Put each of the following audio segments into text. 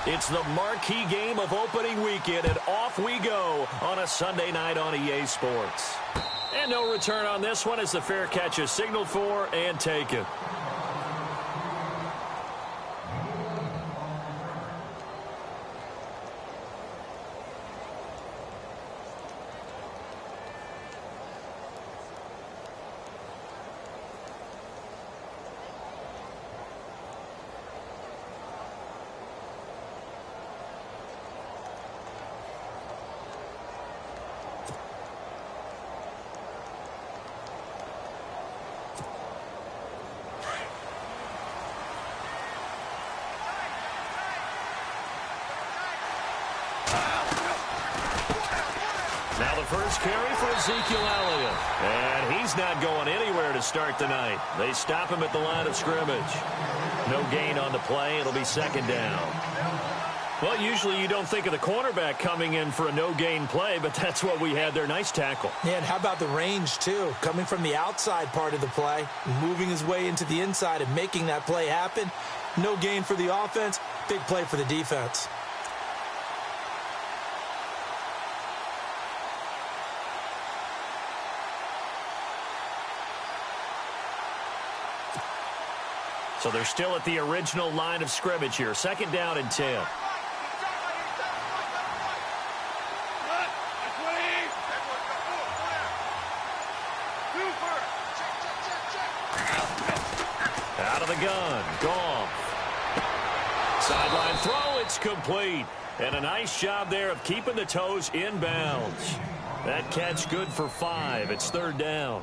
It's the marquee game of opening weekend, and off we go on a Sunday night on EA Sports. And no return on this one as the fair catch is signaled for and taken. Now the first carry for Ezekiel Elliott. And he's not going anywhere to start the night. They stop him at the line of scrimmage. No gain on the play. It'll be second down. Well, usually you don't think of the cornerback coming in for a no-gain play, but that's what we had there. Nice tackle. Yeah, and how about the range, too? Coming from the outside part of the play, moving his way into the inside and making that play happen. No gain for the offense, big play for the defense. So they're still at the original line of scrimmage here. Second down and 10. Out of the gun. Goff. Sideline throw. It's complete. And a nice job there of keeping the toes inbounds. That catch good for 5. It's third down.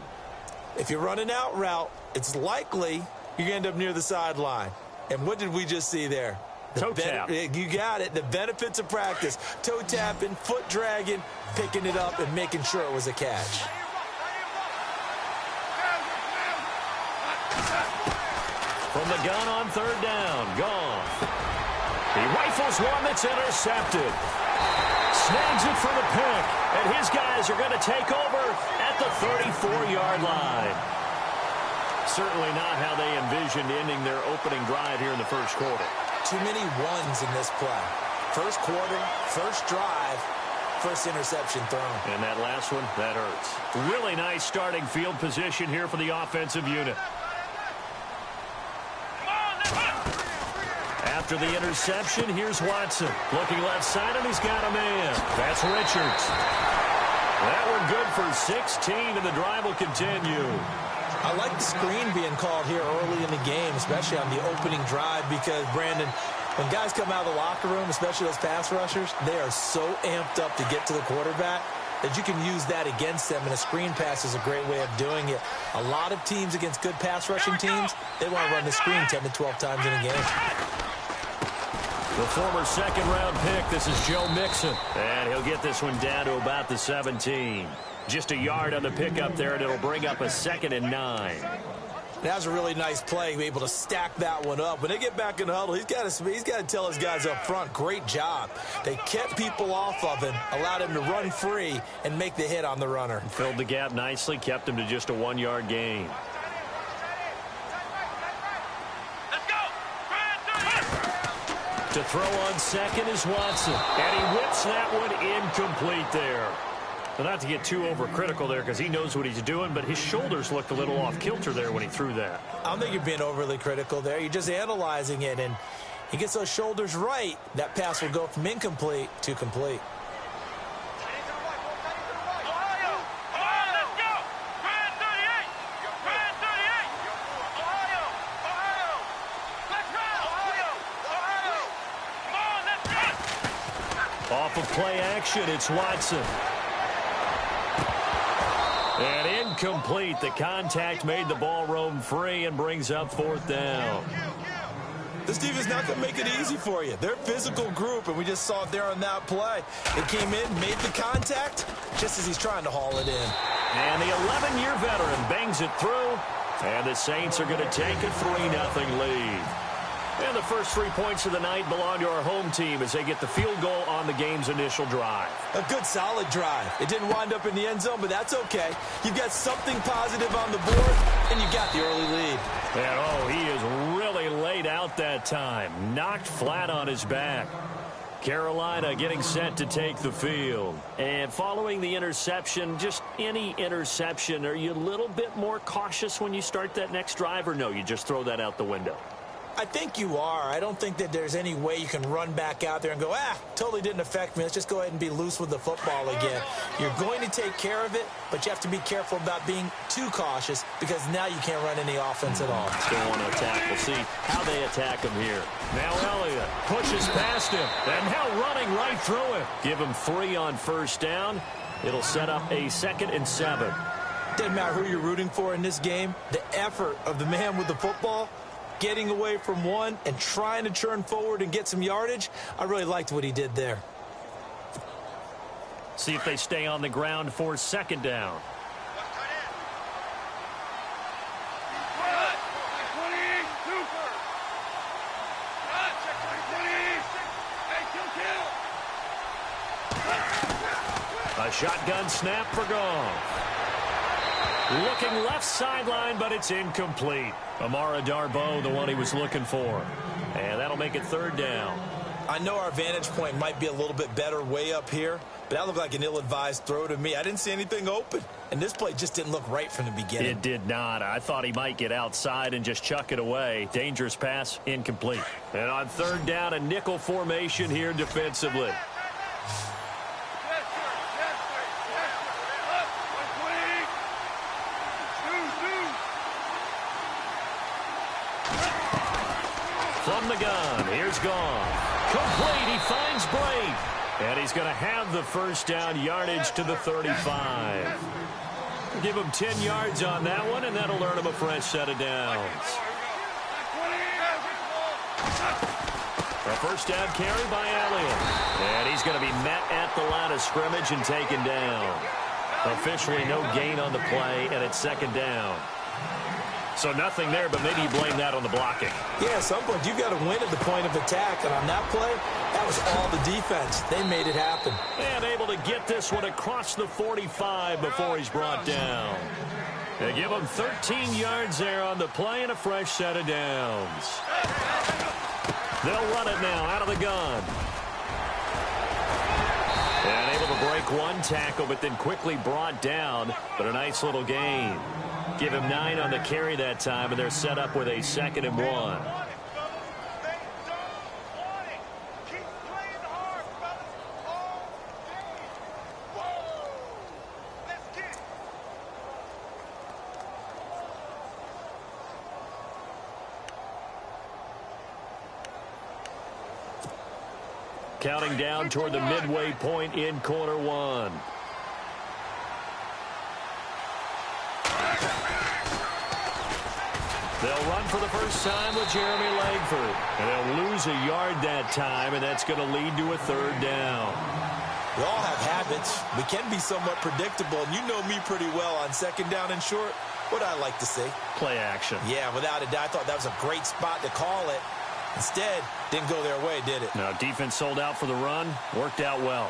If you're running out route, it's likely you're going to end up near the sideline. And what did we just see there? Toe tap. You got it. The benefits of practice. Toe tapping, foot dragging, picking it up, and making sure it was a catch. From the gun on third down, Goff. He rifles one that's intercepted. Snags it for the pick, and his guys are going to take over at the 34-yard line. Certainly not how they envisioned ending their opening drive here in the first quarter. Too many ones in this play. First quarter, first drive, first interception thrown. And that last one, that hurts. Really nice starting field position here for the offensive unit. After the interception, here's Watson. Looking left side, and he's got a man. That's Richards. That one good for 16, and the drive will continue. I like the screen being called here early in the game, especially on the opening drive, because, Brandon, when guys come out of the locker room, especially those pass rushers, they are so amped up to get to the quarterback that you can use that against them, and a screen pass is a great way of doing it. A lot of teams against good pass rushing teams, they want to run the screen 10 to 12 times in a game. The former second-round pick, this is Joe Mixon. And he'll get this one down to about the 17. Just a yard on the pickup there, and it'll bring up a 2nd and 9. That was a really nice play, able to stack that one up. When they get back in the huddle, he's got to tell his guys up front, great job. They kept people off of him, allowed him to run free, and make the hit on the runner. Filled the gap nicely, kept him to just a 1-yard gain. To throw on second is Watson. And he whips that one incomplete there. Well, not to get too overcritical there because he knows what he's doing, but his shoulders looked a little off-kilter there when he threw that. I don't think you're being overly critical there. You're just analyzing it, and he gets those shoulders right. That pass will go from incomplete to complete. Off of play action, it's Watson. And incomplete. The contact made the ball roam free and brings up 4th down. This defense is not going to make it easy for you. They're a physical group, and we just saw it there on that play. They came in, made the contact, just as he's trying to haul it in. And the 11-year veteran bangs it through, and the Saints are going to take a 3-0 lead. And the first 3 points of the night belong to our home team as they get the field goal on the game's initial drive. A good, solid drive. It didn't wind up in the end zone, but that's okay. You've got something positive on the board, and you got the early lead. And, he is really really laid out that time. Knocked flat on his back. Carolina getting set to take the field. And following the interception, just any interception, are you a little bit more cautious when you start that next drive, or no, you just throw that out the window? I think you are. I don't think that there's any way you can run back out there and go, totally didn't affect me. Let's just go ahead and be loose with the football again. You're going to take care of it, but you have to be careful about being too cautious because now you can't run any offense at all. Still want to attack. We'll see how they attack him here. Now Elliott pushes past him, and now running right through him. Give him 3 on first down. It'll set up a 2nd and 7. Doesn't matter who you're rooting for in this game. The effort of the man with the football, getting away from one and trying to turn forward and get some yardage, I really liked what he did there. See if they stay on the ground for 2nd down. A shotgun snap for Goff. Looking left sideline, but it's incomplete. Amara Darboh, the one he was looking for. And that'll make it 3rd down. I know our vantage point might be a little bit better way up here, but that looked like an ill-advised throw to me. I didn't see anything open, and this play just didn't look right from the beginning. It did not. I thought he might get outside and just chuck it away. Dangerous pass, incomplete. And on 3rd down, a nickel formation here defensively. From the gun, here's Goff. Complete, he finds Brate. And he's going to have the 1st down yardage to the 35. Give him 10 yards on that one, and that'll earn him a fresh set of downs. A 1st down carry by Elliott. And he's going to be met at the line of scrimmage and taken down. Officially no gain on the play, and it's 2nd down. So nothing there, but maybe you blame that on the blocking. Yeah, at some point, you've got to win at the point of attack. And on that play, that was all the defense. They made it happen. And able to get this one across the 45 before he's brought down. They give him 13 yards there on the play and a fresh set of downs. They'll run it now out of the gun. And able to break one tackle, but then quickly brought down. But a nice little gain. Give him 9 on the carry that time, and they're set up with a 2nd and 1. Counting down toward the midway point in quarter 1. They'll run for the first time with Jeremy Langford. And they'll lose a yard that time, and that's going to lead to a 3rd down. We all have habits. We can be somewhat predictable, and you know me pretty well on 2nd down and short. What I like to see? Play action. Yeah, without a doubt. I thought that was a great spot to call it. Instead, didn't go their way, did it? No, defense sold out for the run. Worked out well.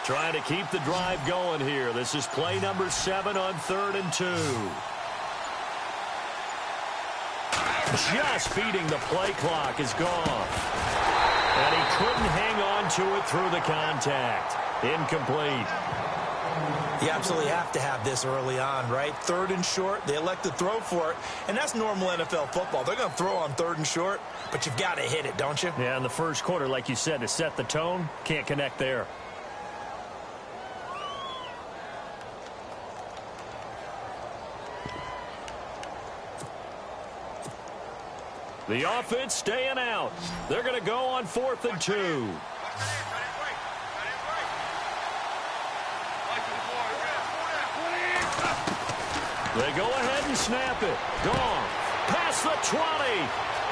Trying to keep the drive going here. This is play number 7 on 3rd and 2. Just beating the play clock is gone. And he couldn't hang on to it through the contact. Incomplete. You absolutely have to have this early on, right? 3rd and short, they elect to throw for it, and that's normal NFL football. They're going to throw on 3rd and short, but you've got to hit it, don't you? Yeah, in the first quarter, like you said, to set the tone, can't connect there. The offense staying out. They're going to go on 4th and 2. They go ahead and snap it. Gone. Past the 20.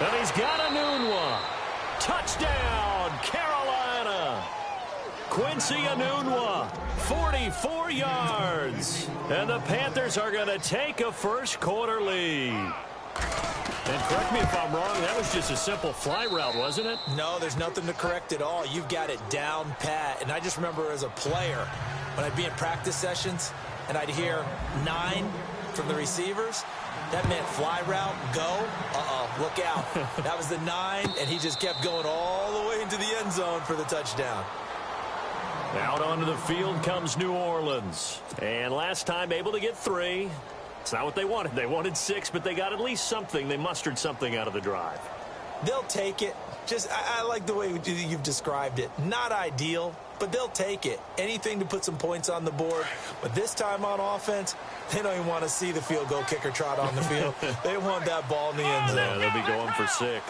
And he's got a noon one. Touchdown, Carolina. Quincy Enunwa, 44 yards. And the Panthers are going to take a first quarter lead. And correct me if I'm wrong, that was just a simple fly route, wasn't it? No, there's nothing to correct at all. You've got it down pat. And I just remember as a player, when I'd be in practice sessions and I'd hear 9 from the receivers, that meant fly route, go, look out. That was the 9, and he just kept going all the way into the end zone for the touchdown. Out onto the field comes New Orleans. And last time able to get 3. It's not what they wanted. They wanted 6, but they got at least something. They mustered something out of the drive. They'll take it. I like the way you've described it. Not ideal, but they'll take it. Anything to put some points on the board. But this time on offense, they don't even want to see the field goal kicker trot on the field. They want that ball in the end zone. Yeah, they'll be going for 6.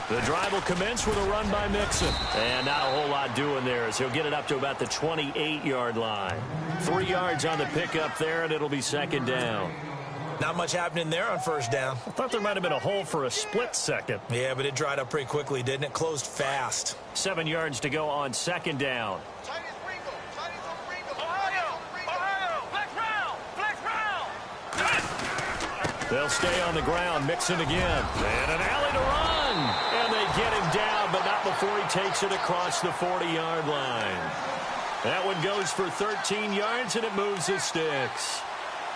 The drive will commence with a run by Mixon. And not a whole lot doing there as he'll get it up to about the 28-yard line. 3 yards on the pickup there, and it'll be second down. Not much happening there on first down. I thought there might have been a hole for a split second. Yeah, but it dried up pretty quickly, didn't it? Closed fast. 7 yards to go on second down. They'll stay on the ground. Mixon again. And an alley to run. And they get him down, but not before he takes it across the 40-yard line. That one goes for 13 yards, and it moves the sticks.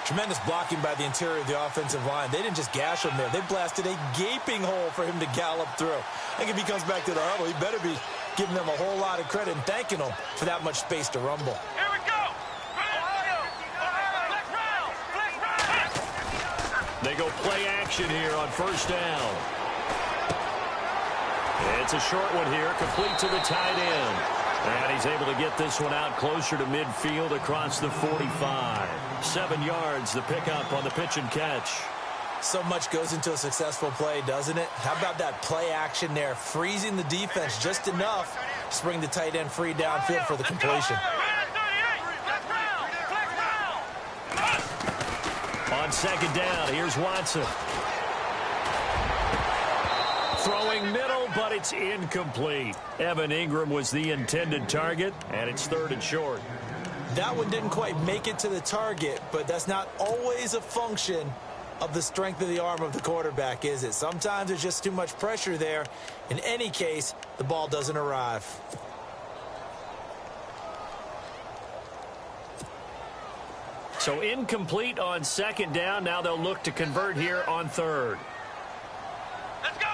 Tremendous blocking by the interior of the offensive line. They didn't just gash him there. They blasted a gaping hole for him to gallop through. I think if he comes back to the huddle, he better be giving them a whole lot of credit and thanking them for that much space to rumble. Here we go. They go play action here on first down. It's a short one here, complete to the tight end. And he's able to get this one out closer to midfield across the 45. 7 yards, the pickup on the pitch and catch. So much goes into a successful play, doesn't it? How about that play action there, freezing the defense just enough to bring the tight end free downfield for the completion. On second down, here's Watson. Throwing middle, but it's incomplete. Evan Ingram was the intended target, and it's 3rd and short. That one didn't quite make it to the target, but that's not always a function of the strength of the arm of the quarterback, is it? Sometimes there's just too much pressure there. In any case, the ball doesn't arrive. So incomplete on second down. Now they'll look to convert here on 3rd. Let's go.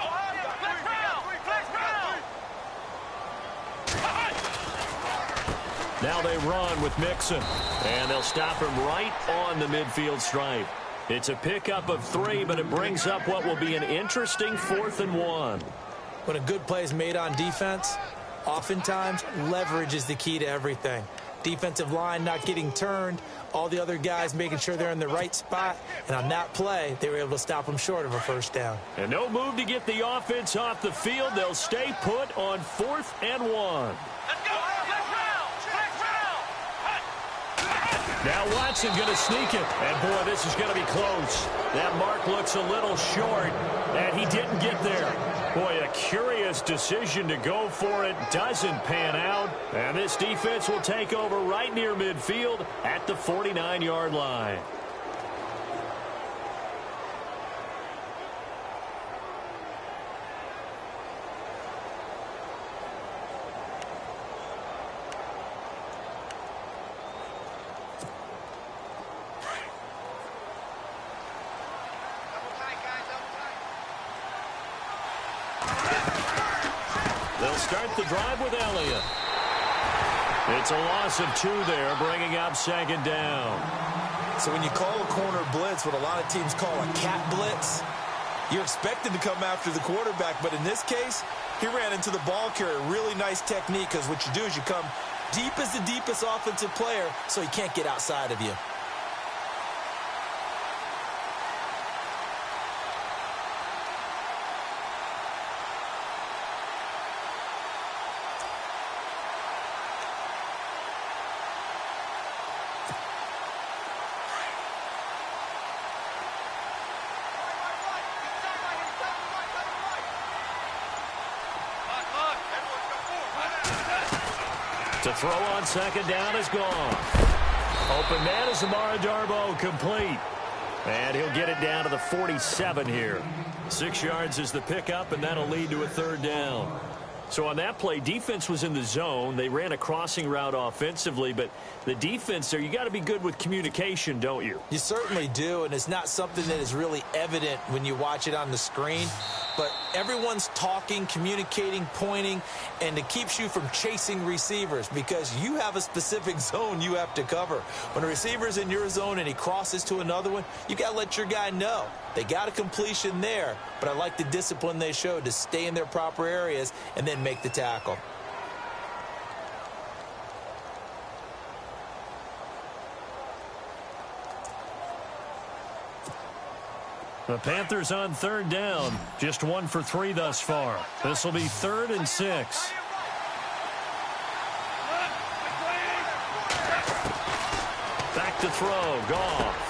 Now they run with Mixon, and they'll stop him right on the midfield stripe. It's a pickup of 3, but it brings up what will be an interesting 4th and 1. When a good play is made on defense, oftentimes leverage is the key to everything. Defensive line not getting turned, all the other guys making sure they're in the right spot, and on that play, they were able to stop them short of a first down. And no move to get the offense off the field. They'll stay put on 4th and 1. Let's go. Now Watson going to sneak it. And, boy, this is going to be close. That mark looks a little short, and he didn't get there. Boy, a curious decision to go for it. Doesn't pan out. And this defense will take over right near midfield at the 49-yard line. They'll start the drive with Elliott. It's a loss of 2 there, bringing up second down. So when you call a corner blitz, what a lot of teams call a cat blitz, you're expected to come after the quarterback. But in this case, he ran into the ball carrier. Really nice technique, because what you do is you come deep as the deepest offensive player so he can't get outside of you. To throw on second down is gone. Open man is Amara Darboh, complete. And he'll get it down to the 47 here. 6 yards is the pickup, and that'll lead to a third down. So on that play, defense was in the zone. They ran a crossing route offensively, but the defense there, you got to be good with communication, don't you? You certainly do, and it's not something that is really evident when you watch it on the screen. But everyone's talking, communicating, pointing, and it keeps you from chasing receivers because you have a specific zone you have to cover. When a receiver's in your zone and he crosses to another one, you got to let your guy know. They got a completion there, but I like the discipline they showed to stay in their proper areas and then make the tackle. The Panthers on third down. Just 1 for 3 thus far. This will be 3rd and 6. Back to throw. Goff.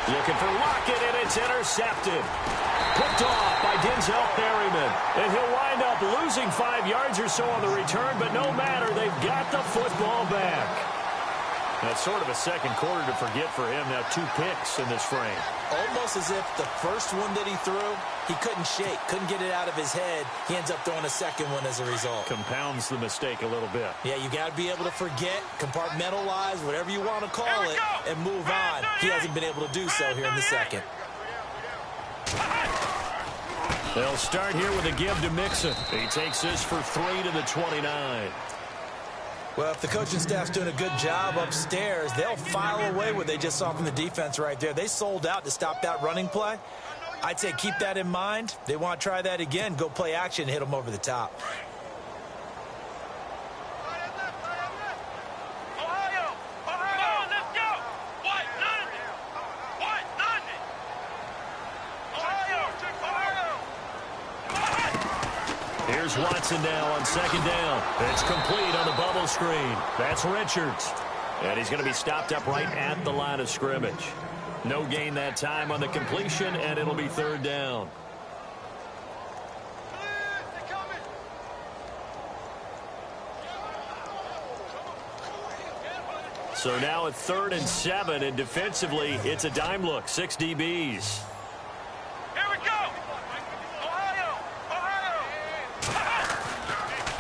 Looking for Lockett, and it's intercepted. Picked off by Denzel Perryman. And he'll wind up losing 5 yards or so on the return, but no matter, they've got the football back. That's sort of a second quarter to forget for him. Now 2 picks in this frame. Almost as if the first one that he threw, he couldn't shake, couldn't get it out of his head. He ends up throwing a second one as a result. Compounds the mistake a little bit. Yeah, you got to be able to forget, compartmentalize, whatever you want to call it, and move on. He hasn't been able to do so here in the second. They'll start here with a give to Mixon. He takes this for 3 to the 29. Well, if the coaching staff's doing a good job upstairs, they'll file away what they just saw from the defense right there. They sold out to stop that running play. I'd say keep that in mind. They want to try that again, go play action, hit them over the top. Here's Watson now on second down. It's complete on the bubble screen. That's Richards. And he's going to be stopped up right at the line of scrimmage. No gain that time on the completion, and it'll be third down. So now at 3rd and 7, and defensively, it's a dime look. 6 DBs.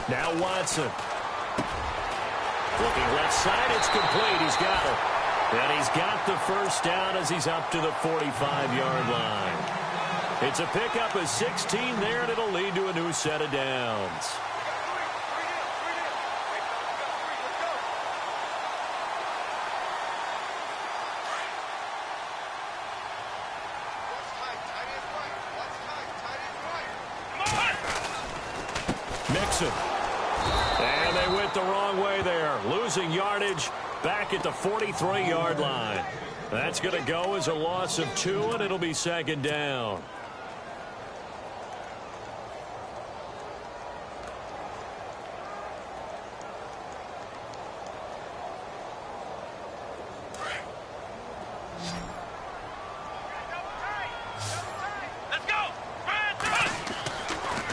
Now Watson. Looking left side, it's complete. He's got it. And he's got the first down as he's up to the 45-yard line. It's a pickup of 16 there, and it'll lead to a new set of downs. Mixon. And they went the wrong way there. Losing yardage back at the 43-yard line. That's going to go as a loss of 2, and it'll be second down.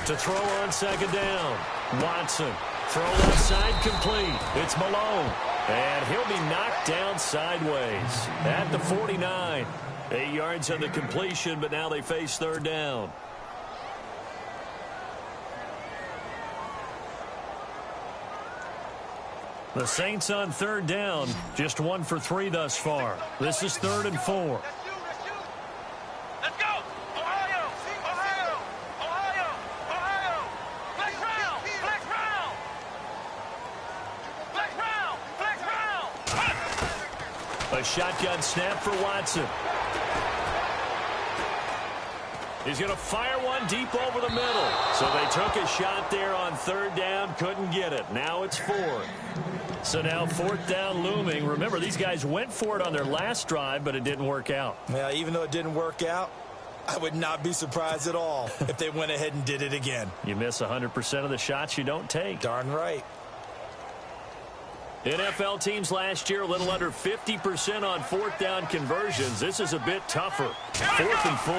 To throw on second down. Watson. Throw left side complete. It's Malone. And he'll be knocked down sideways at the 49. 8 yards on the completion, but now they face third down. The Saints on third down. Just 1 for 3 thus far. This is 3rd and 4. A shotgun snap for Watson. He's going to fire one deep over the middle. So they took a shot there on third down, couldn't get it. Now it's 4th. So now 4th down looming. Remember, these guys went for it on their last drive, but it didn't work out. Yeah, even though it didn't work out, I would not be surprised at all if they went ahead and did it again. You miss 100% of the shots you don't take. Darn right. NFL teams last year a little under 50% on 4th down conversions. This is a bit tougher. 4th and 4.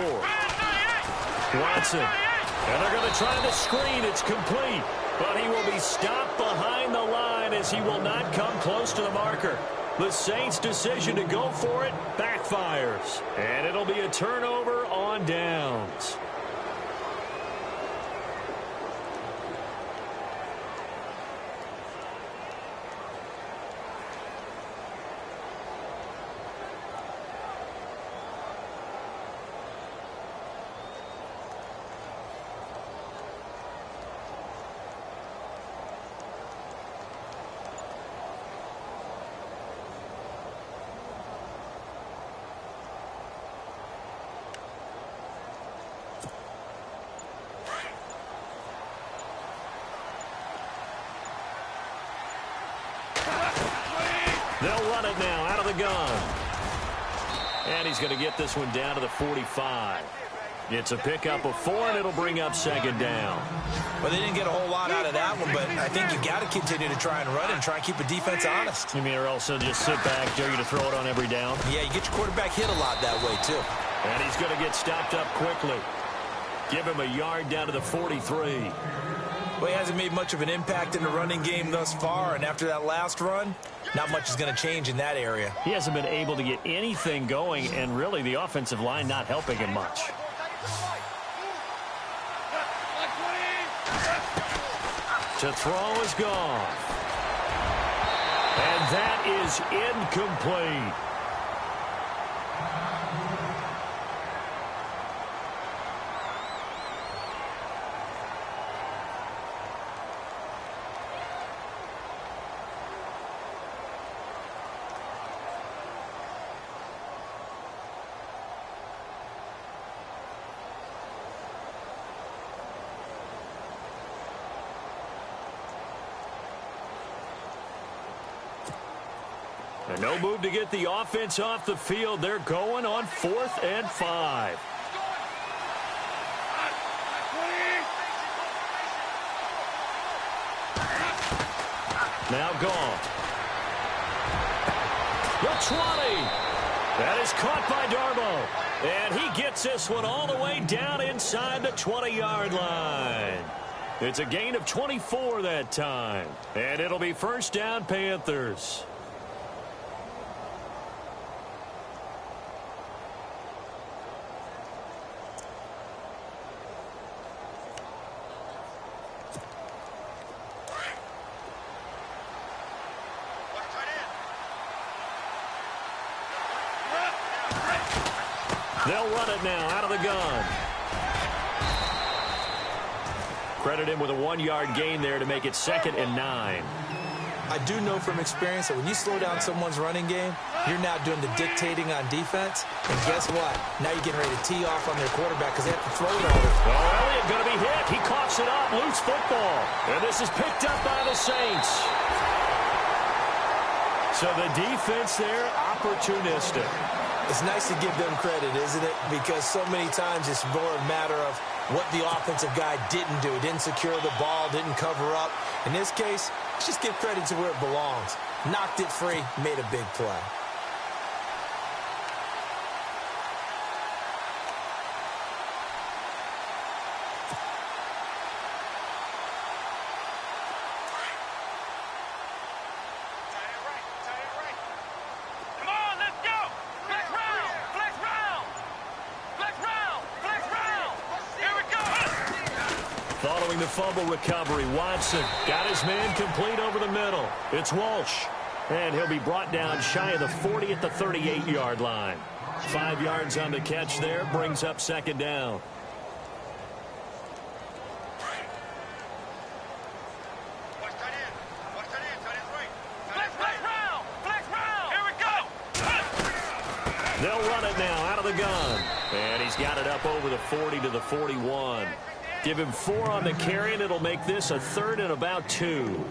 Watson. And they're going to try the screen. It's complete. But he will be stopped behind the line as he will not come close to the marker. The Saints' decision to go for it backfires. And it'll be a turnover on downs. They'll run it now out of the gun. And he's going to get this one down to the 45. It's a pickup of 4, and it'll bring up second down. Well, they didn't get a whole lot out of that one, but I think you got to continue to try and run and try and keep the defense honest. You mean, or else just sit back, dare you to throw it on every down? Yeah, you get your quarterback hit a lot that way, too. And he's going to get stopped up quickly. Give him a yard down to the 43. Well, he hasn't made much of an impact in the running game thus far, and after that last run, not much is going to change in that area. He hasn't been able to get anything going, and really the offensive line not helping him much. To throw is gone. And that is incomplete. And no move to get the offense off the field. They're going on 4th and 5. Now gone. The 20. That is caught by Darbo. And he gets this one all the way down inside the 20-yard line. It's a gain of 24 that time. And it'll be first down, Panthers. They'll run it now out of the gun. Credit him with a 1-yard gain there to make it 2nd and 9. I do know from experience that when you slow down someone's running game, you're now doing the dictating on defense. And guess what? Now you're getting ready to tee off on their quarterback because they have to throw it all the time. Oh, Elliott going to be hit. He coughs it up. Loose football. And this is picked up by the Saints. So the defense there, opportunistic. It's nice to give them credit, isn't it? Because so many times it's more a matter of what the offensive guy didn't do. Didn't secure the ball, didn't cover up. In this case, let's just give credit to where it belongs. Knocked it free, made a big play. Following the fumble recovery, Watson got his man complete over the middle. It's Walsh. And he'll be brought down shy of the 40 at the 38-yard line. 5 yards on the catch there, brings up second down. They'll run it now out of the gun. And he's got it up over the 40 to the 41. Give him 4 on the carry, and it'll make this a 3rd and about 2.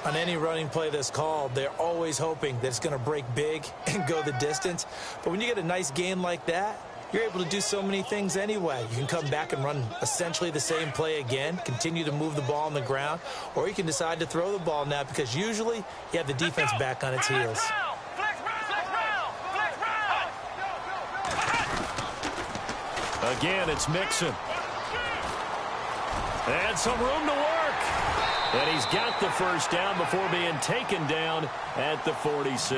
On any running play that's called, they're always hoping that it's going to break big and go the distance. But when you get a nice gain like that, you're able to do so many things anyway. You can come back and run essentially the same play again, continue to move the ball on the ground, or you can decide to throw the ball now because usually you have the defense back on its heels. Again, it's Mixon. And some room to work. And he's got the first down before being taken down at the 46.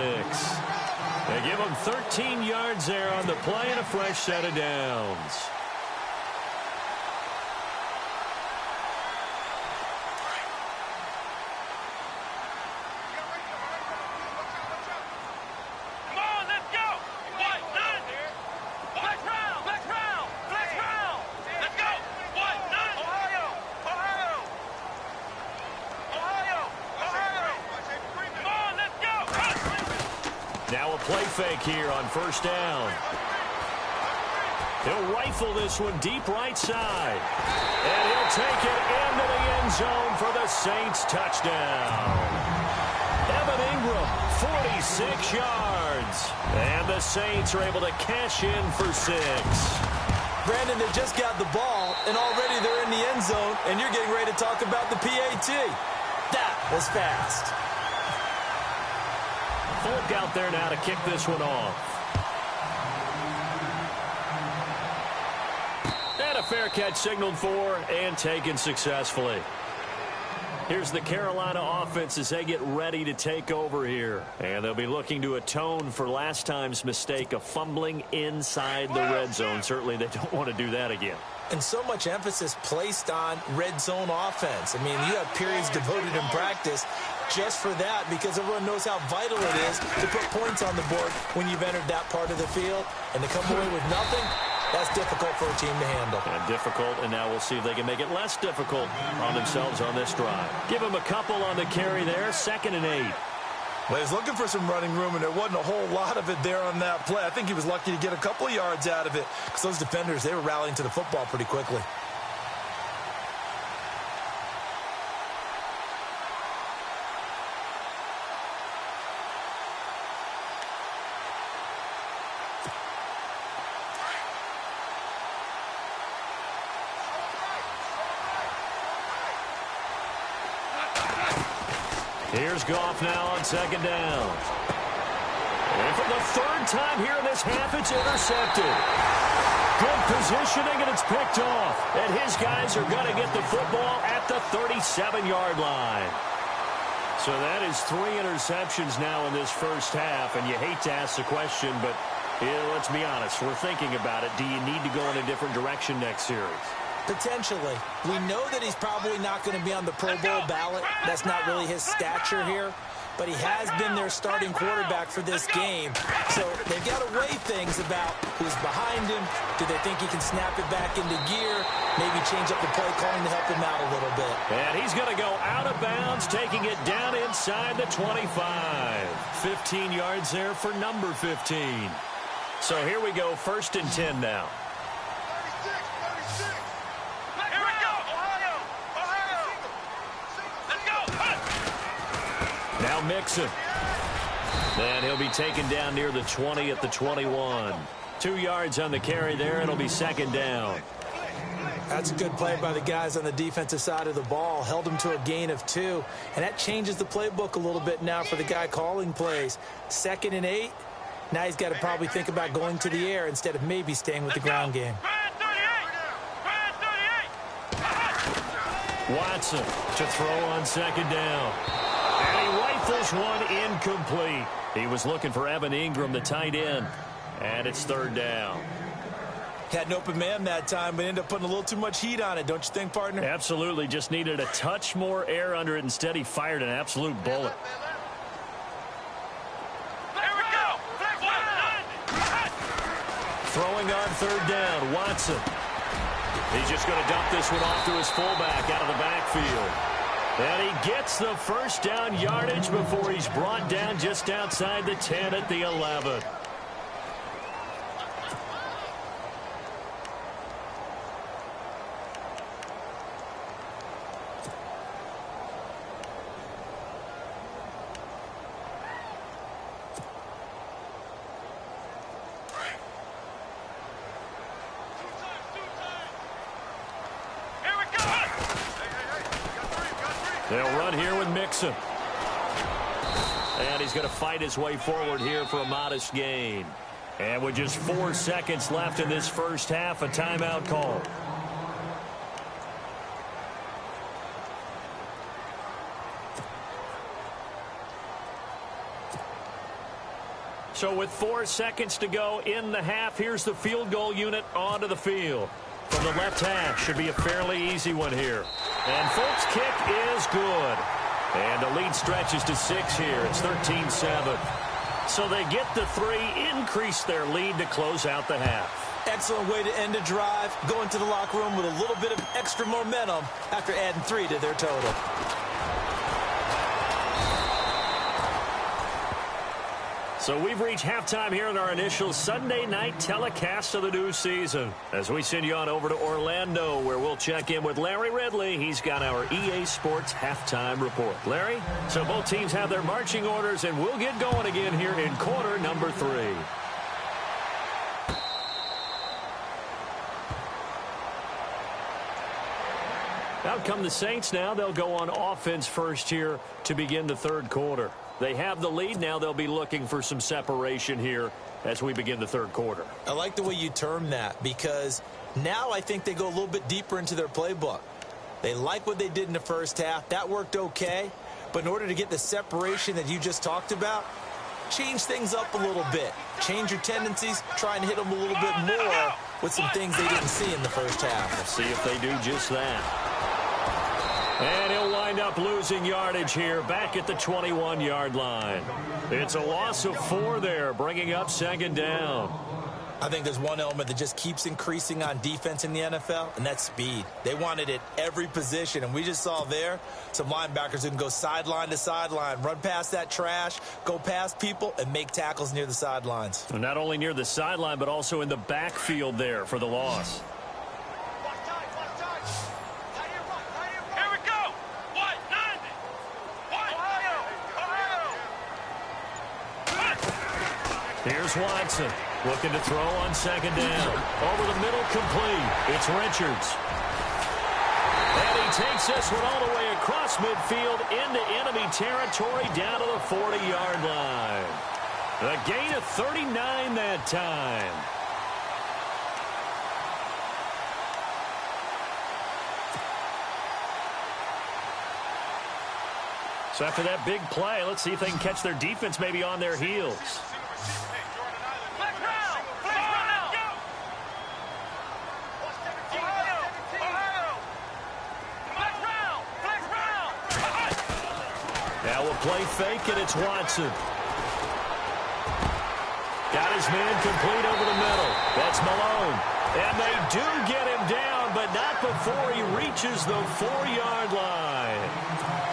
They give him 13 yards there on the play and a fresh set of downs. Now a play fake here on first down. He'll rifle this one deep right side. And he'll take it into the end zone for the Saints touchdown. Evan Ingram, 46 yards. And the Saints are able to cash in for 6. Brandon, they just got the ball, and already they're in the end zone, and you're getting ready to talk about the PAT. That was fast. Folk out there now to kick this one off. And a fair catch signaled for and taken successfully. Here's the Carolina offense as they get ready to take over here. And they'll be looking to atone for last time's mistake of fumbling inside the red zone. Certainly they don't want to do that again. And so much emphasis placed on red zone offense. I mean, you have periods devoted in practice just for that because everyone knows how vital it is to put points on the board when you've entered that part of the field. And to come away with nothing, that's difficult for a team to handle. And difficult, and now we'll see if they can make it less difficult on themselves on this drive. Give them a couple on the carry there, 2nd and 8. Well, he was looking for some running room, and there wasn't a whole lot of it there on that play. I think he was lucky to get a couple of yards out of it because those defenders, they were rallying to the football pretty quickly. Here's Goff now on 2nd down. And for the 3rd time here in this half, it's intercepted. Good positioning, and it's picked off. And his guys are going to get the football at the 37-yard line. So that is 3 interceptions now in this first half. And you hate to ask the question, but let's be honest. We're thinking about it. Do you need to go in a different direction next series? Potentially. We know that he's probably not going to be on the Pro Bowl ballot. That's not really his stature here. But he has been their starting quarterback for this game. So they've got to weigh things about who's behind him. Do they think he can snap it back into gear? Maybe change up the play calling to help him out a little bit. And he's going to go out of bounds, taking it down inside the 25. 15 yards there for number 15. So here we go, 1st and 10 now. Now Mixon. And he'll be taken down near the 20 at the 21. 2 yards on the carry there. It'll be 2nd down. That's a good play by the guys on the defensive side of the ball. Held him to a gain of 2. And that changes the playbook a little bit now for the guy calling plays. 2nd and 8. Now he's got to probably think about going to the air instead of maybe staying with the ground game. Watson to throw on 2nd down. And he rifles one incomplete. He was looking for Evan Ingram, the tight end. And it's 3rd down. Had an open man that time, but ended up putting a little too much heat on it, don't you think, partner? Absolutely. Just needed a touch more air under it. Instead, he fired an absolute bullet. Throwing on 3rd down, Watson. He's just going to dump this one off to his fullback out of the backfield. And he gets the first down yardage before he's brought down just outside the 10 at the 11. They'll run here with Mixon. And he's going to fight his way forward here for a modest gain. And with just 4 seconds left in this first half, a timeout call. So with 4 seconds to go in the half, here's the field goal unit onto the field. From the left hash, should be a fairly easy one here. And Folk's kick is good. And the lead stretches to 6 here. It's 13-7. So they get the 3, increase their lead to close out the half. Excellent way to end a drive. Go into the locker room with a little bit of extra momentum after adding 3 to their total. So we've reached halftime here in our initial Sunday night telecast of the new season. As we send you on over to Orlando, where we'll check in with Larry Ridley. He's got our EA Sports halftime report. Larry? So both teams have their marching orders, and we'll get going again here in quarter number 3. Out come the Saints now. They'll go on offense first here to begin the third quarter. They have the lead. Now they'll be looking for some separation here as we begin the third quarter. I like the way you term that, because now I think they go a little bit deeper into their playbook. They like what they did in the first half. That worked okay. But in order to get the separation that you just talked about, change things up a little bit. Change your tendencies. Try and hit them a little bit more with some things they didn't see in the first half. We'll see if they do just that. And he'll wind up losing yardage here back at the 21-yard line. It's a loss of 4 there, bringing up second down. I think there's one element that just keeps increasing on defense in the NFL, and that's speed. They want it at every position, and we just saw there some linebackers who can go sideline to sideline, run past that trash, go past people, and make tackles near the sidelines. And not only near the sideline, but also in the backfield there for the loss. Here's Watson looking to throw on second down. Over the middle, complete. It's Richards. And he takes this one all the way across midfield into enemy territory down to the 40-yard line. A gain of 39 that time. So after that big play, let's see if they can catch their defense maybe on their heels. Now we'll play fake, and it's Watson. Got his man complete over the middle. That's Malone. And they do get him down, but not before he reaches the 4-yard line.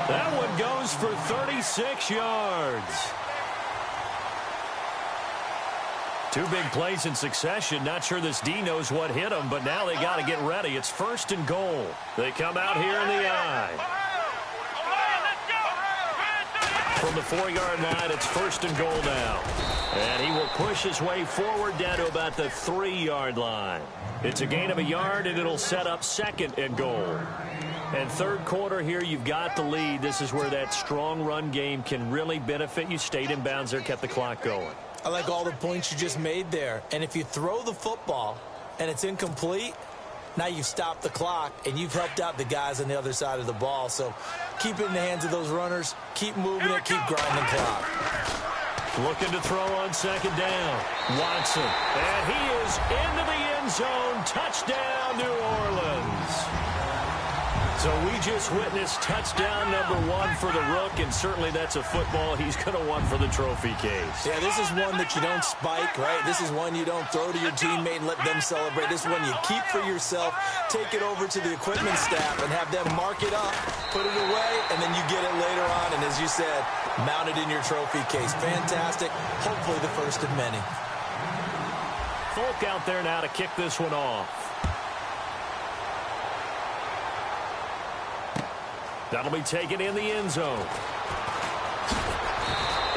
That one goes for 36 yards. 2 big plays in succession. Not sure this D knows what hit him, but now they got to get ready. It's 1st and goal. They come out here in the I. From the 4-yard line, it's 1st and goal now. And he will push his way forward down to about the 3-yard line. It's a gain of a yard, and it'll set up 2nd and goal. And third quarter here, you've got the lead. This is where that strong run game can really benefit you. Stayed in bounds there, kept the clock going. I like all the points you just made there. And if you throw the football and it's incomplete, now you've stopped the clock and you've helped out the guys on the other side of the ball. So keep it in the hands of those runners. Keep moving it. Keep grinding the clock. Looking to throw on second down. Watson. And he is into the end zone. Touchdown, New Orleans. So we just witnessed touchdown number 1 for the Rook, and certainly that's a football he's going to want for the trophy case. Yeah, this is one that you don't spike, right? This is one you don't throw to your teammate and let them celebrate. This is one you keep for yourself, take it over to the equipment staff and have them mark it up, put it away, and then you get it later on. And as you said, mount it in your trophy case. Fantastic. Hopefully the first of many. Folk out there now to kick this one off. That'll be taken in the end zone.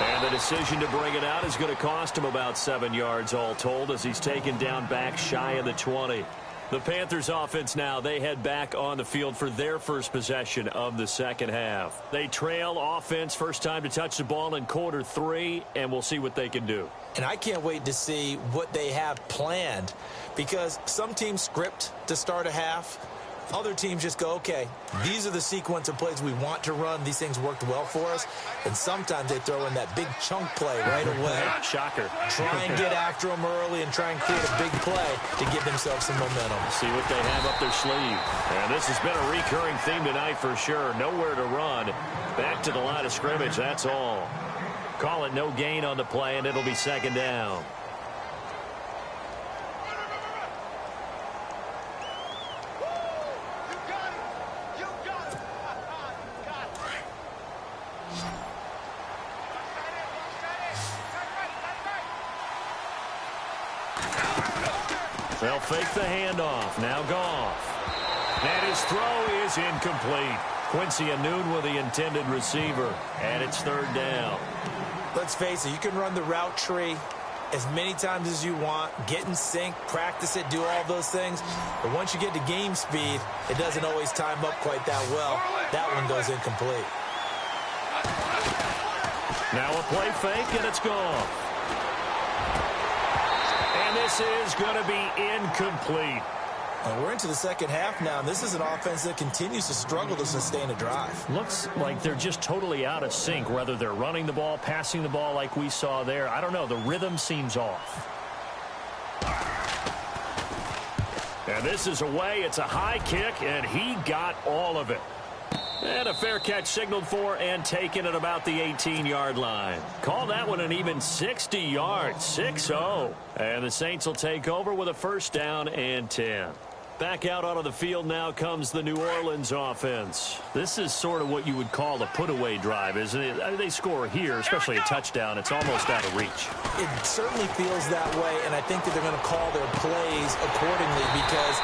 And the decision to bring it out is going to cost him about 7 yards all told as he's taken down back shy of the 20. The Panthers offense now, they head back on the field for their first possession of the second half. They trail offense, first time to touch the ball in quarter 3, and we'll see what they can do. And I can't wait to see what they have planned, because some teams script to start a half. Other teams just go, okay, these are the sequence of plays we want to run. These things worked well for us. And sometimes they throw in that big chunk play right away. Shocker. Try and get after them early and try and create a big play to give themselves some momentum. See what they have up their sleeve. And this has been a recurring theme tonight for sure. Nowhere to run. Back to the line of scrimmage, that's all. Call it no gain on the play, and it'll be second down. They'll fake the handoff. Now Goff. And his throw is incomplete. Quincy Anoon with the intended receiver. And it's third down. Let's face it, you can run the route tree as many times as you want, get in sync, practice it, do all those things. But once you get to game speed, it doesn't always time up quite that well. That one goes incomplete. Now a play fake, and it's gone. And this is going to be incomplete. And we're into the second half now, and this is an offense that continues to struggle to sustain a drive. Looks like they're just totally out of sync, whether they're running the ball, passing the ball like we saw there. I don't know. The rhythm seems off. And this is away. It's a high kick, and he got all of it. And a fair catch signaled for and taken at about the 18-yard line. Call that one an even 60 yards, 6-0. And the Saints will take over with a first down and 10. Back out onto the field now comes the New Orleans offense. This is sort of what you would call a put-away drive, isn't it? They score here, especially a touchdown. It's almost out of reach. It certainly feels that way, and I think that they're going to call their plays accordingly because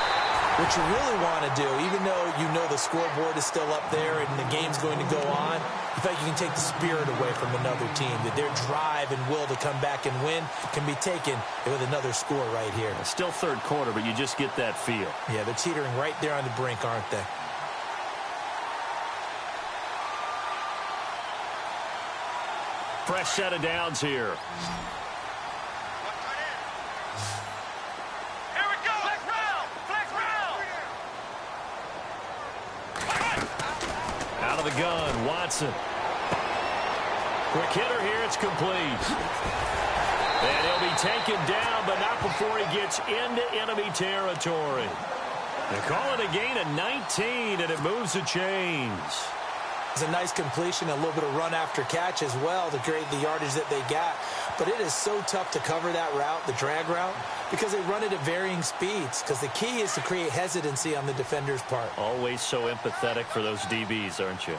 what you really want to do, even though you know the scoreboard is still up there and the game's going to go on, you feel like you can take the spirit away from another team, that their drive and will to come back and win can be taken with another score right here. It's still third quarter, but you just get that feel. Yeah, they're teetering right there on the brink, aren't they? Fresh set of downs here. Out of the gun, Watson. Quick hitter here, it's complete. And he'll be taken down, but not before he gets into enemy territory. They call it a gain of 19, and it moves the chains. It's a nice completion, a little bit of run after catch as well to create the yardage that they got. But it is so tough to cover that route, the drag route, because they run it at varying speeds. Because the key is to create hesitancy on the defender's part. Always so empathetic for those DBs, aren't you?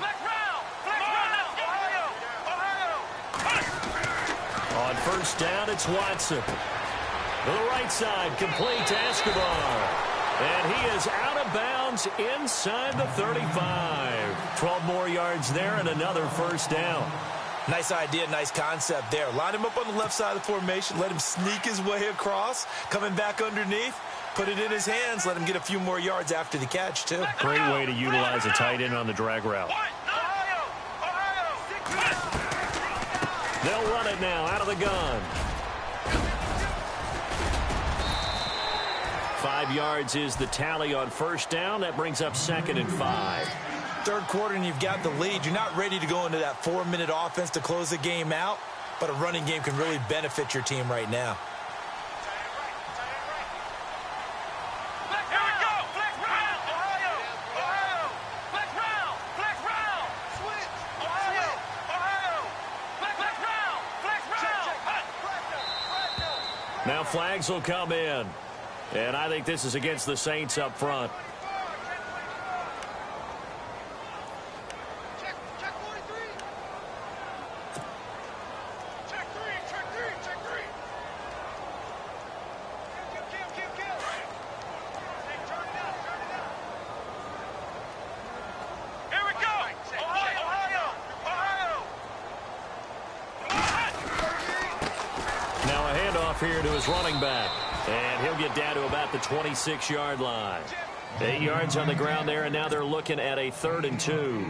On first down, it's Watson. To the right side, complete to Escobar. And he is out of bounds inside the 35. 12 more yards there and another first down. Nice idea, nice concept there. Line him up on the left side of the formation. Let him sneak his way across. Coming back underneath. Put it in his hands. Let him get a few more yards after the catch, too. Great way to utilize a tight end on the drag route. They'll run it now out of the gun. 5 yards is the tally on first down. That brings up 2nd and 5. Third quarter and you've got the lead. You're not ready to go into that 4-minute offense to close the game out, but a running game can really benefit your team right now. Now flags will come in. And I think this is against the Saints up front. Check 43. Check 3. Kill. Hey, turn it out. Here we go. Ohio. Now a handoff here to his running back. And he'll get down to about the 26-yard line. 8 yards on the ground there, and now they're looking at a 3rd and 2.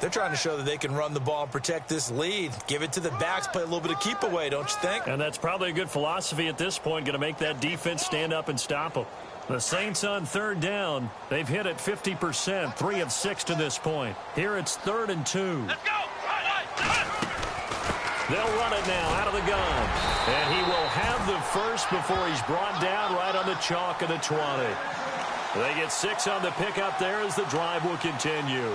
They're trying to show that they can run the ball and protect this lead. Give it to the backs, play a little bit of keep away, don't you think? And that's probably a good philosophy at this point, going to make that defense stand up and stop them. The Saints on third down. They've hit it 50%, 3 of 6 to this point. Here it's 3rd and 2. Let's go. They'll run it now out of the gun. And he will have the first before he's brought down right on the chalk of the 20. They get 6 on the pickup there as the drive will continue.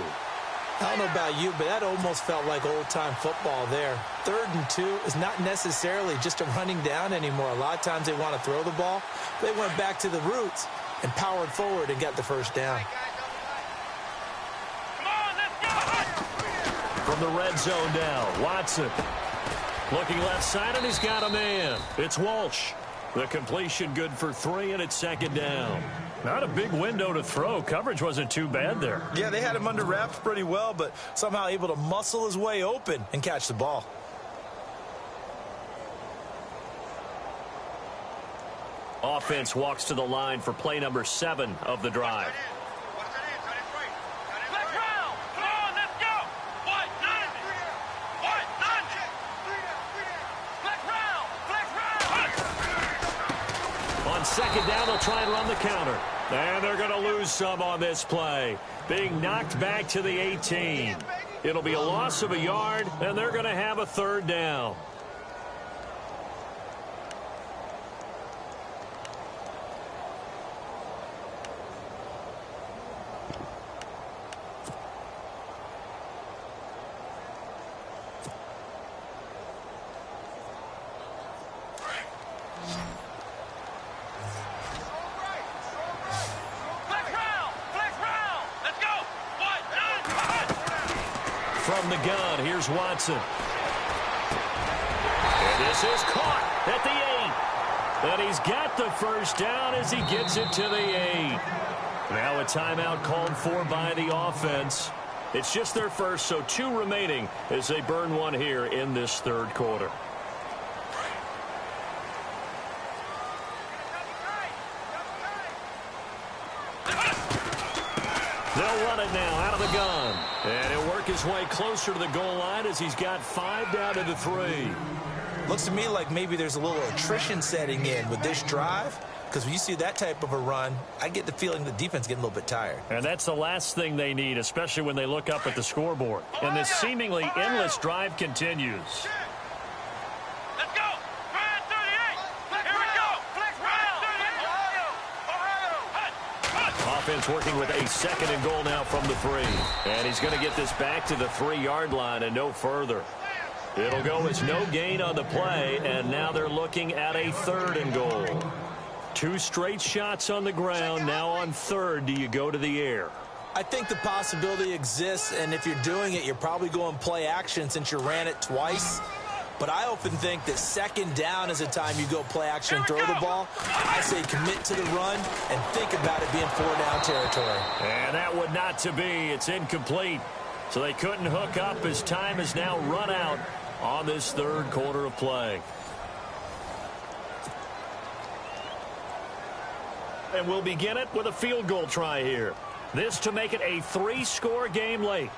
I don't know about you, but that almost felt like old-time football there. 3rd and 2 is not necessarily just a running down anymore. A lot of times they want to throw the ball. They went back to the roots and powered forward and got the first down. Come on, let's go. From the red zone now, Watson. Looking left side, and he's got a man. It's Walsh. The completion good for 3, and it's 2nd down. Not a big window to throw. Coverage wasn't too bad there. Yeah, they had him under wraps pretty well, but somehow able to muscle his way open and catch the ball. Offense walks to the line for play number 7 of the drive. Let's round. Come on, let's go. What? None. What? None. Let's round. On 2nd down, they'll try and run the counter. And they're going to lose some on this play. Being knocked back to the 18. It'll be a loss of a yard, and they're going to have a 3rd down. From the gun, here's Watson. And this is caught at the 8. And he's got the first down as he gets it to the 8. Now a timeout called for by the offense. It's just their first, so 2 remaining as they burn one here in this 3rd quarter. They'll run it now out of the gun. And he'll work his way closer to the goal line as he's got 5 down to the 3. Looks to me like maybe there's a little attrition setting in with this drive, because when you see that type of a run, I get the feeling the defense getting a little bit tired. And that's the last thing they need, especially when they look up at the scoreboard. And this seemingly endless drive continues. Let's go. Grand 38. Here we go. Flex round. Ohio. Offense working with a 2nd and goal now from the 3. And he's going to get this back to the 3-yard line and no further. It'll go as no gain on the play, and now they're looking at a 3rd and goal. 2 straight shots on the ground. Now on 3rd, do you go to the air? I think the possibility exists, and if you're doing it, you're probably going play action since you ran it twice. But I often think that 2nd down is a time you go play action and throw the ball. I say commit to the run and think about it being 4-down territory. And that would not to be. It's incomplete. So they couldn't hook up as time has now run out on this 3rd quarter of play. And we'll begin it with a field goal try here. This to make it a 3-score game late.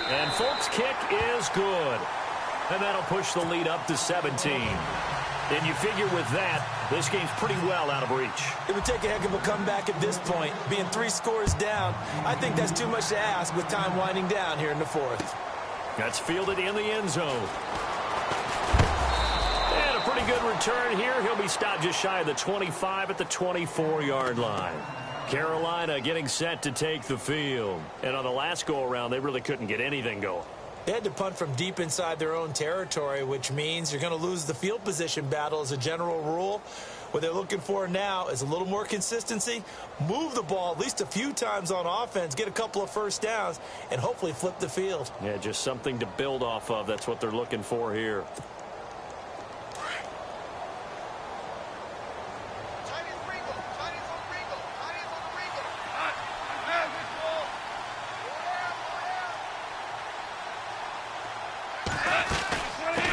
And Folk's kick is good. And that'll push the lead up to 17. And you figure with that, this game's pretty well out of reach. It would take a heck of a comeback at this point. Being 3 scores down, I think that's too much to ask with time winding down here in the 4th. That's fielded in the end zone. And a pretty good return here. He'll be stopped just shy of the 25 at the 24-yard line. Carolina getting set to take the field. And on the last go-around, they really couldn't get anything going. They had to punt from deep inside their own territory, which means you're going to lose the field position battle as a general rule. What they're looking for now is a little more consistency, move the ball at least a few times on offense, get a couple of first downs, and hopefully flip the field. Yeah, just something to build off of. That's what they're looking for here.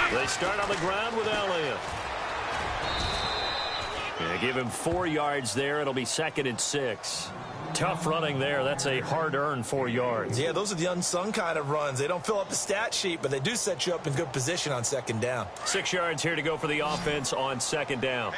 They start on the ground with Elliott. Yeah, give him 4 yards there. It'll be 2nd and 6. Tough running there. That's a hard-earned 4 yards. Yeah, those are the unsung kind of runs. They don't fill up the stat sheet, but they do set you up in good position on 2nd down. 6 yards here to go for the offense on 2nd down.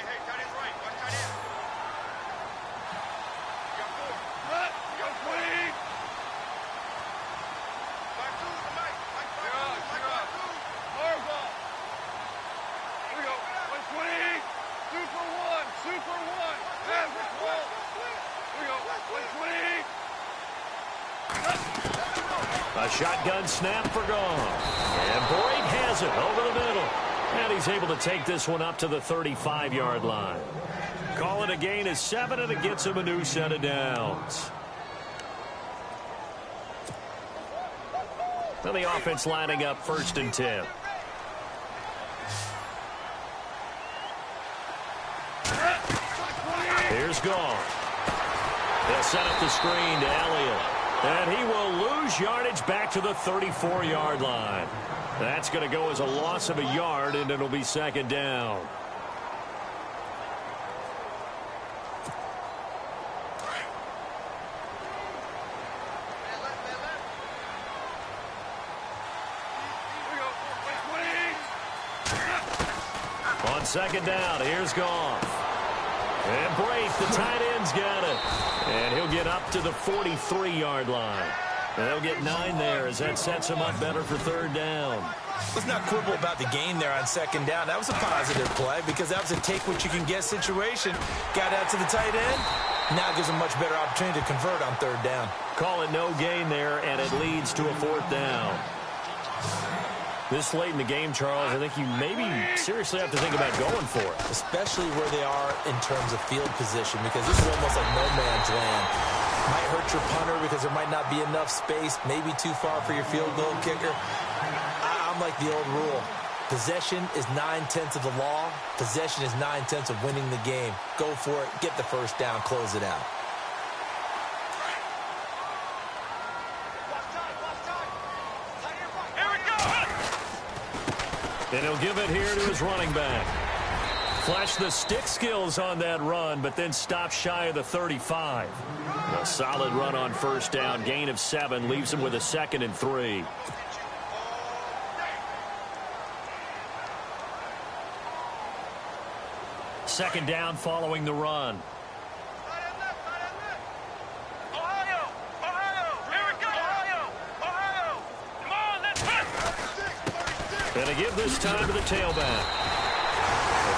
A shotgun snap for gone. And Boyd has it over the middle. And he's able to take this one up to the 35-yard line. Call it a gain of 7, and it gets him a new set of downs. Now the offense lining up 1st and 10. Here's Gone. They'll set up the screen to Elliott. And he will lose yardage back to the 34-yard line. That's going to go as a loss of a yard, and it'll be 2nd down. On 2nd down, here's Goff. And Braith, the tight end's got it. And he'll get up to the 43-yard line. And they'll get 9 there as that sets him up better for 3rd down. Let's not quibble about the gain there on 2nd down. That was a positive play because that was a take-what-you-can-get situation. Got out to the tight end. Now gives him a much better opportunity to convert on 3rd down. Call it no gain there, and it leads to a 4th down. This late in the game, Charles, I think you maybe seriously have to think about going for it. Especially where they are in terms of field position, because this is almost like no man's land. Might hurt your punter because there might not be enough space, maybe too far for your field goal kicker. I'm like the old rule. Possession is 9/10 of the law. Possession is 9/10 of winning the game. Go for it, get the 1st down, close it out. And he'll give it here to his running back. Flash the stick skills on that run, but then stop shy of the 35. A solid run on 1st down. Gain of 7 leaves him with a 2nd and 3. Second down following the run. And a give this time to the tailback.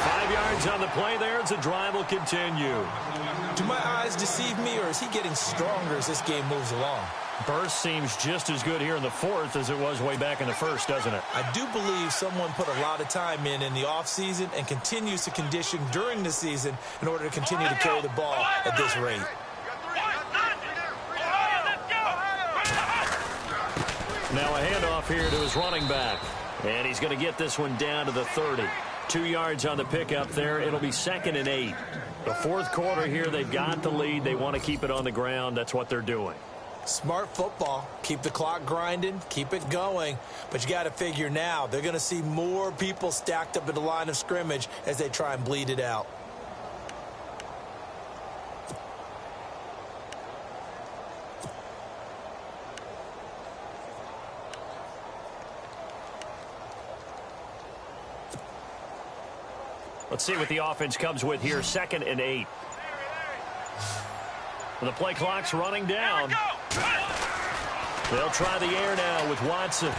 5 yards on the play there as the drive will continue. Do my eyes deceive me, or is he getting stronger as this game moves along? Burst seems just as good here in the 4th as it was way back in the 1st, doesn't it? I do believe someone put a lot of time in the offseason and continues to condition during the season in order to continue to carry the ball at this rate. Now a handoff here to his running back. And he's going to get this one down to the 30. 2 yards on the pickup there. It'll be 2nd and 8. The 4th quarter here, they've got the lead. They want to keep it on the ground. That's what they're doing. Smart football. Keep the clock grinding. Keep it going. But you got to figure now, they're going to see more people stacked up at the line of scrimmage as they try and bleed it out. Let's see what the offense comes with here. 2nd and 8. The play clock's running down. They'll try the air now with Watson.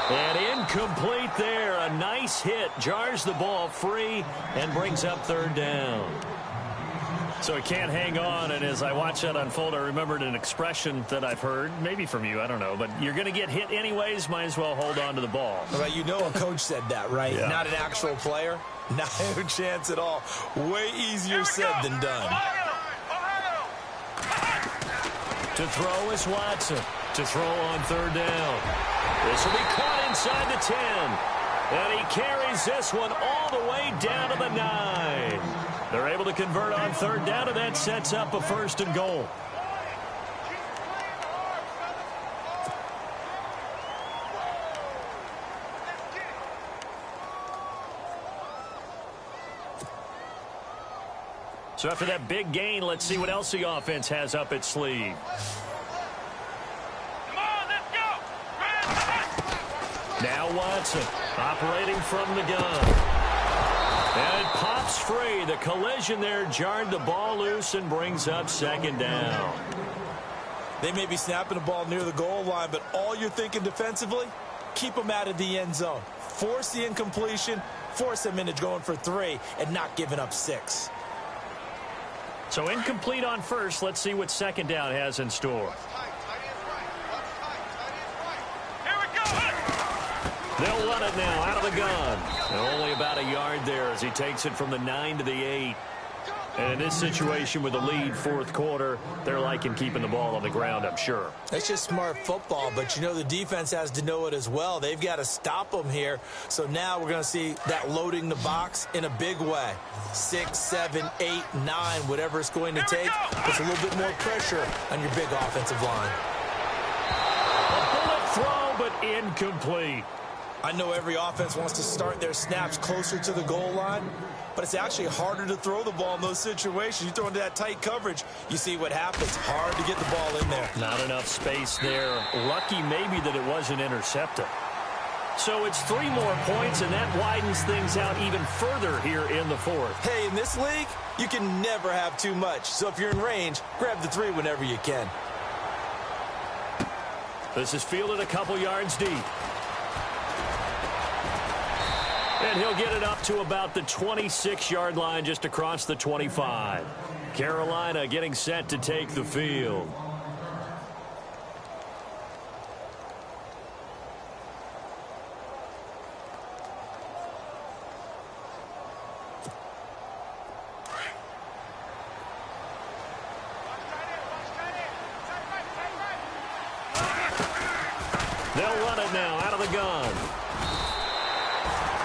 And incomplete there. A nice hit. Jars the ball free and brings up 3rd down. So he can't hang on, and as I watch that unfold, I remembered an expression that I've heard, maybe from you, I don't know, but you're going to get hit anyways, might as well hold on to the ball. Well, you know a coach said that, right? Yeah. Not an actual player. Not a chance at all. Way easier said than done. To throw is Watson. To throw on 3rd down. This will be caught inside the 10. And he carries this one all the way down to the 9. They're able to convert on 3rd down, and that sets up a 1st and goal. So after that big gain, let's see what else the offense has up its sleeve. Come on, let's go. Now Watson operating from the gun. And it pops free. The collision there jarred the ball loose and brings up second down. They may be snapping the ball near the goal line, but all you're thinking defensively, keep them out of the end zone. Force the incompletion, force them into going for 3, and not giving up 6. So incomplete on first. Let's see what second down has in store. Here we go. They'll run it now out of the gun. And only about a yard there as he takes it from the 9 to the 8. And in this situation with the lead fourth quarter, they're liking keeping the ball on the ground, I'm sure. That's just smart football, but you know the defense has to know it as well. They've got to stop them here. So now we're going to see that loading the box in a big way. 6, 7, 8, 9, whatever it's going to take. Puts a little bit more pressure on your big offensive line. A bullet throw, but incomplete. I know every offense wants to start their snaps closer to the goal line, but it's actually harder to throw the ball in those situations. You throw into that tight coverage, you see what happens. Hard to get the ball in there. Not enough space there. Lucky maybe that it wasn't intercepted. So it's 3 more points, and that widens things out even further here in the fourth. Hey, in this league, you can never have too much. So if you're in range, grab the 3 whenever you can. This is fielded a couple yards deep. And he'll get it up to about the 26-yard line, just across the 25. Carolina getting set to take the field. They'll run it now out of the gun.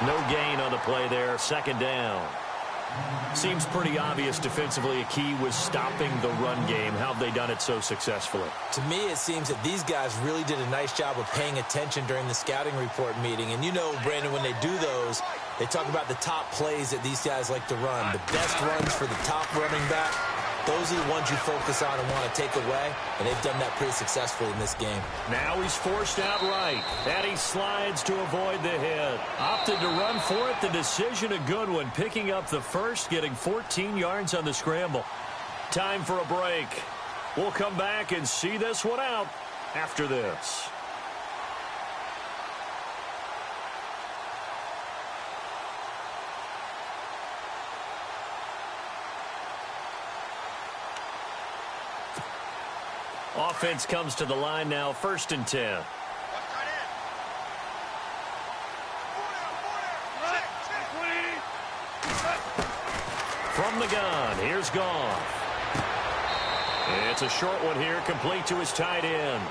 No gain on the play there. Second down. Seems pretty obvious defensively a key was stopping the run game. How have they done it so successfully? To me, it seems that these guys really did a nice job of paying attention during the scouting report meeting. And you know, Brandon, when they do those, they talk about the top plays that these guys like to run. The best runs for the top running back. Those are the ones you focus on and want to take away, and they've done that pretty successfully in this game. Now he's forced out right, and he slides to avoid the hit. Opted to run for it. The decision a good one, picking up the first, getting 14 yards on the scramble. Time for a break. We'll come back and see this one out after this. Offense comes to the line now, 1st and 10. From the gun, here's Goff. It's a short one here, complete to his tight end.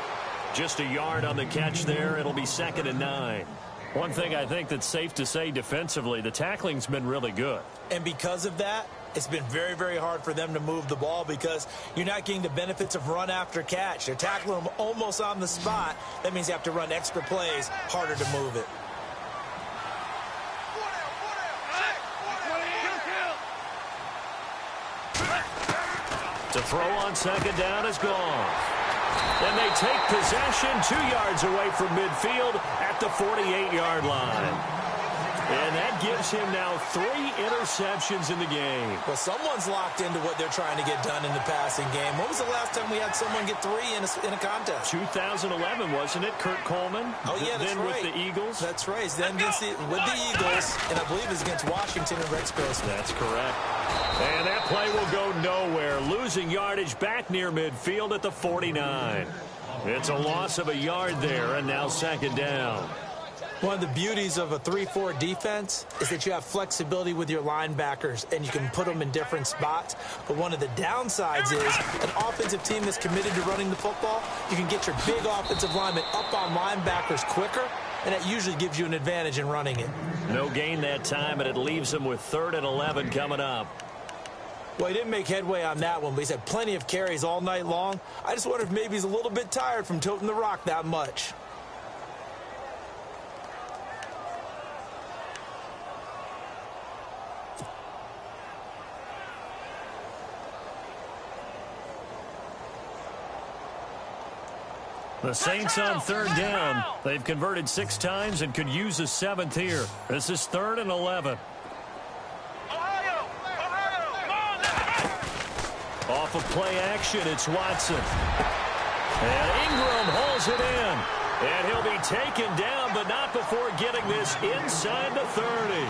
Just a yard on the catch there. It'll be 2nd and 9. One thing I think that's safe to say defensively, the tackling's been really good. And because of that, it's been very, very hard for them to move the ball because you're not getting the benefits of run after catch. They're tackling them almost on the spot. That means you have to run extra plays, harder to move it. To throw on 2nd down is gone. And they take possession 2 yards away from midfield at the 48-yard line. And that gives him now 3 interceptions in the game. Well, someone's locked into what they're trying to get done in the passing game. When was the last time we had someone get 3 in a contest? 2011, wasn't it? Kurt Coleman? Oh, yeah, that's then right. With the Eagles? That's right. Then with the Eagles, and I believe it's against Washington and Rex Grossman. That's correct. And that play will go nowhere. Losing yardage back near midfield at the 49. It's a loss of a yard there, and now 2nd down. One of the beauties of a 3-4 defense is that you have flexibility with your linebackers and you can put them in different spots. But one of the downsides is an offensive team that's committed to running the football, you can get your big offensive linemen up on linebackers quicker, and that usually gives you an advantage in running it. No gain that time, and it leaves them with 3rd and 11 coming up. Well, he didn't make headway on that one, but he's had plenty of carries all night long. I just wonder if maybe he's a little bit tired from toting the rock that much. The Saints on 3rd down. They've converted 6 times and could use a 7th here. This is 3rd and 11. Off of play action, it's Watson. And Ingram hauls it in. And he'll be taken down, but not before getting this inside the 30.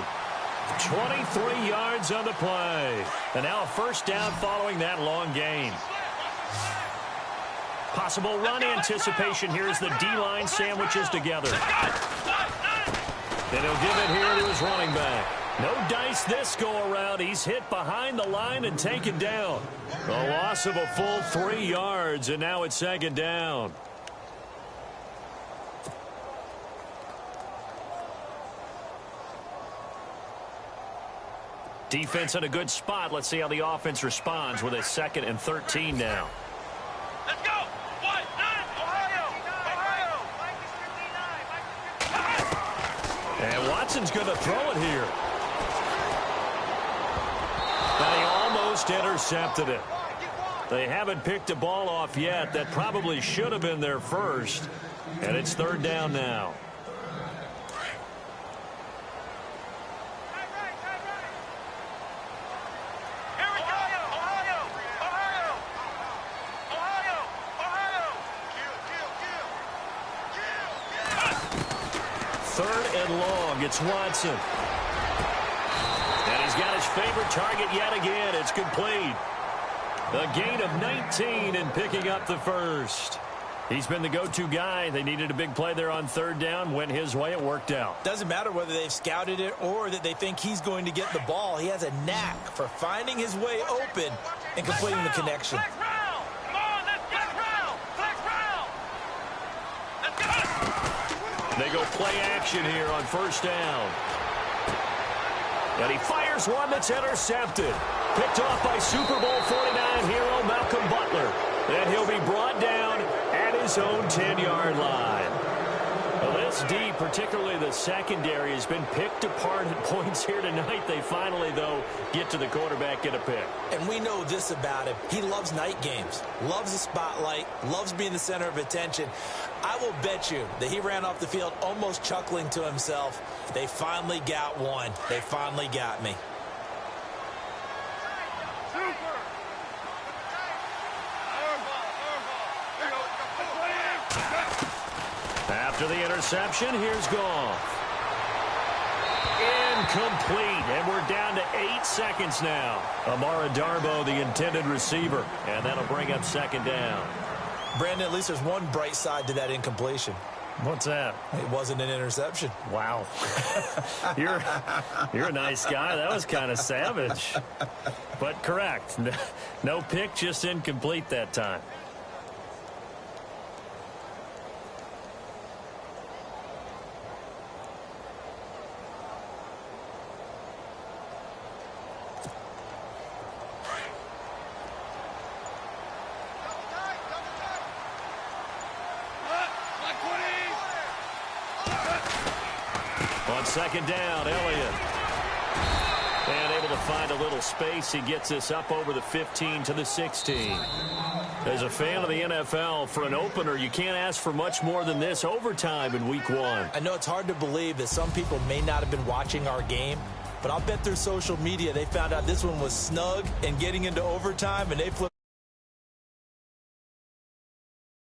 23 yards on the play. And now a first down following that long gain. Possible run anticipation here as the D-line sandwiches together. And he'll give it here to his running back. No dice this go-around. He's hit behind the line and taken down. A loss of a full 3 yards, and now it's second down. Defense in a good spot. Let's see how the offense responds with a 2nd and 13 now. Let's go. What? Ohio. And Watson's going to throw it here. And he almost intercepted it. They haven't picked a ball off yet. That probably should have been their first. And it's third down now. Third and long. It's Watson. And he's got his favorite target yet again. It's complete. A gain of 19 and picking up the first. He's been the go-to guy. They needed a big play there on third down. Went his way. It worked out. Doesn't matter whether they've scouted it or that they think he's going to get the ball. He has a knack for finding his way open and completing the connection. They go play action here on first down. And he fires one that's intercepted. Picked off by Super Bowl 49 hero Malcolm Butler. And he'll be brought down at his own 10-yard line. Well, this D, particularly the secondary, has been picked apart at points here tonight. They finally, though, get to the quarterback, get a pick. And we know this about him. He loves night games, loves the spotlight, loves being the center of attention. I will bet you that he ran off the field almost chuckling to himself. They finally got one. They finally got me. After the interception, here's Goff. Incomplete, and we're down to 8 seconds now. Amara Darboh, the intended receiver, and that'll bring up second down. Brandon, at least there's one bright side to that incompletion. What's that? It wasn't an interception. Wow. You're a nice guy. That was kind of savage. But correct. No pick, just incomplete that time. On second down, Elliott. And able to find a little space. He gets this up over the 15 to the 16. As a fan of the NFL, for an opener, you can't ask for much more than this overtime in week 1. I know it's hard to believe that some people may not have been watching our game, but I'll bet through social media they found out this one was snug and getting into overtime, and they flipped